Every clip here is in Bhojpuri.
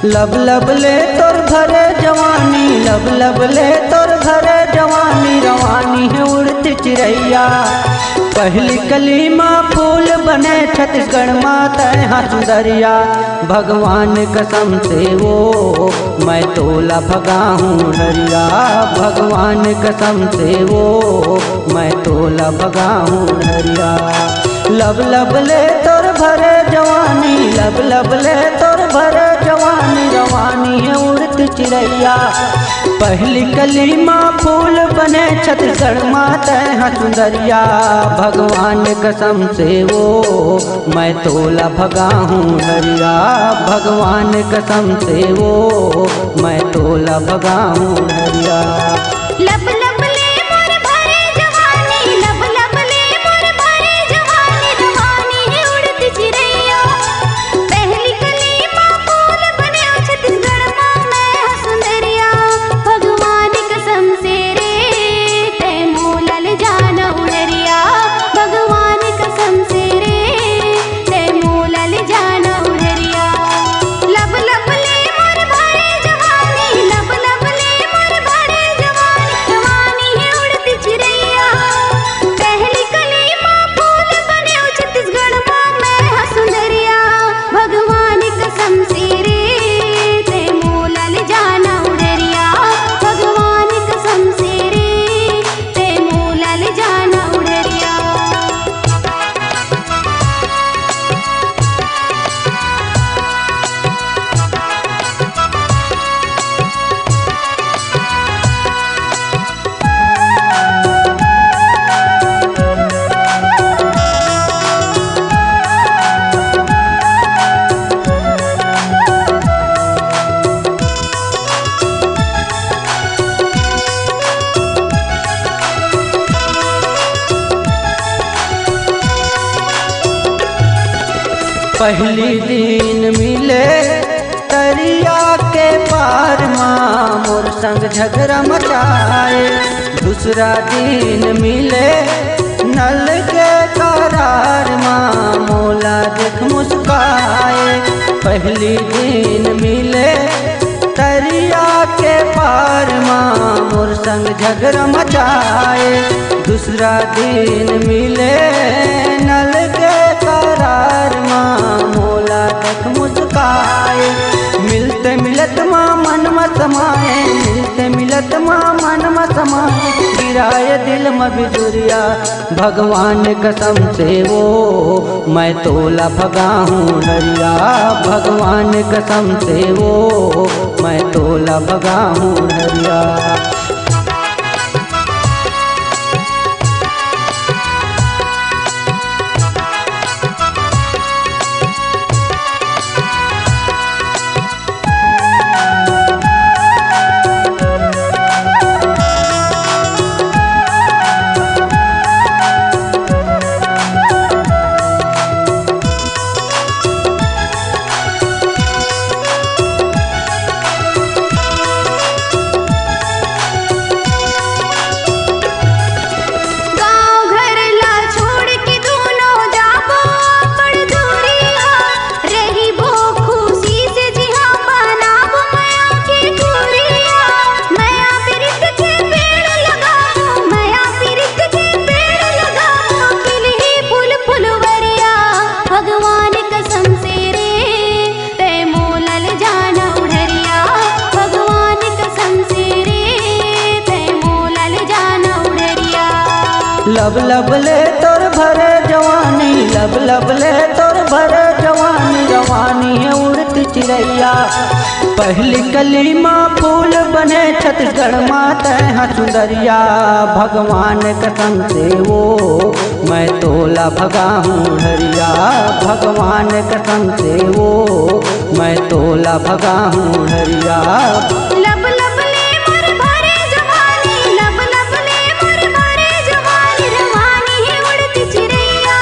लब लब ले तोर भरे जवानी, लब लब ले तोर भरे जवानी, रवानी है उड़ती चिड़ैया। पहली कली माँ फूल बने छत्तीसगढ़ माता है सुंदरिया। भगवान कसम से वो मैं तोला भगा हूँ हरिया, भगवान कसम से वो मैं तोला भगा हूँ हरिया। लब लब ले तोर भरे जवानी, लब लब ले तोर भरे जवानी, रवानी है उड़ती चिड़ैया। पहली कली माँ फूल बने छत्तीसगढ़ माता है सुंदरिया। भगवान कसम से वो मैं तोला भगा हूँ हरिया, भगवान कसम से वो मैं तोला भगा हूँ हरिया। लब लब ले मोर भरे जवानी, लब लब ले मोर भरे जवानी, रवानी है उड़ती चिड़ैया। पहली कली माँ फूल बने छत्तीसगढ़ माँ मैं सुंदरिया। भगवान कसम से रे ते मोलल जाना उड़रिया, भगवान कसम से रे ते मोलल जाना उड़रिया। लब लब ले मोर भरे जवानी, लब लब ले मोर भरे जवानी, रवानी है उड़ती चिड़ैया। पहली कली माँ फूल बने छत्तीसगढ़ माँ मैं सुंदरिया। भगवान कसम से रे ते मोलल जाना उड़रिया, भगवान कसम से रे ते मोलल जाना उड़रिया। पहली दिन मिले तरिया के पार माँ मोर संग झगड़ा मचाए। दूसरा दिन मिले नल के करार माँ मोला देख मुस्काए। पहली दिन मिले तरिया के पार माँ मोर संग झगड़ा मचाए। दूसरा दिन मिले नल के करार माँ मोला देख मुस्काए। मिलते मिलत माँ मन में समाए, मिलते मिलत माँ मन में समाए। गिराए दिल में बिजुरिया, भगवान कसम से वो मैं तोला भगा हूँ हरिया, भगवान कसम से वो मैं तोला भगा हूँ हरिया। लब लब ले तोर भरे जवानी, लब लब ले तोर भरे जवानी, रवानी है उड़ती चिड़ैया। पहली कली माँ फूल बने छत्तीसगढ़ माता है सुंदरिया। भगवान कसम से वो मैं तोला भगा हूँ हरिया, भगवान कसम से वो मैं तोला भगा हूँ हरिया। लब लब ले मोर भरे जवानी, लब लब ले मोर भरे जवानी, रवानी है उड़ती चिड़ैया।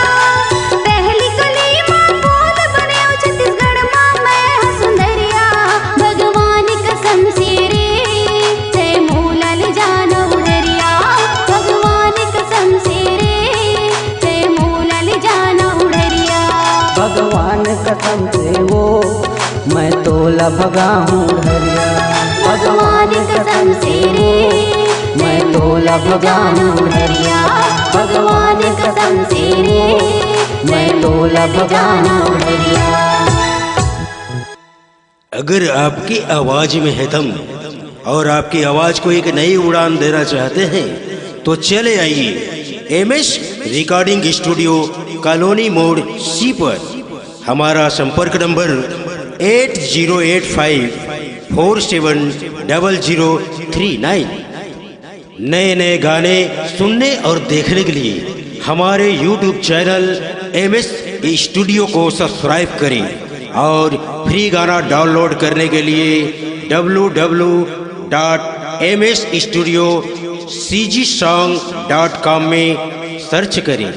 पहली कली माँ फूल बने छत्तीसगढ़ माँ मैं सुंदरिया। भगवान कसम से रे ते मोलल जाना उड़रिया, भगवान कसम से रे ते मोलल जाना उड़रिया। भगवान कसम से वो मैं तोला तोला भगा हूँ ढरिया। भगवान कसम से रे मैं तोला भगा हूँ ढरिया। भगवान कसम से रे मैं तोला भगा हूँ ढरिया। अगर आपकी आवाज में है दम और आपकी आवाज को एक नई उड़ान देना चाहते हैं तो चले आइए एमएस रिकॉर्डिंग स्टूडियो कॉलोनी मोड़ सी पर। हमारा संपर्क नंबर 8085470039। नए नए गाने सुनने और देखने के लिए हमारे यूट्यूब चैनल एमएस स्टूडियो को सब्सक्राइब करें और फ्री गाना डाउनलोड करने के लिए www.msstudiocgsong.com में सर्च करें।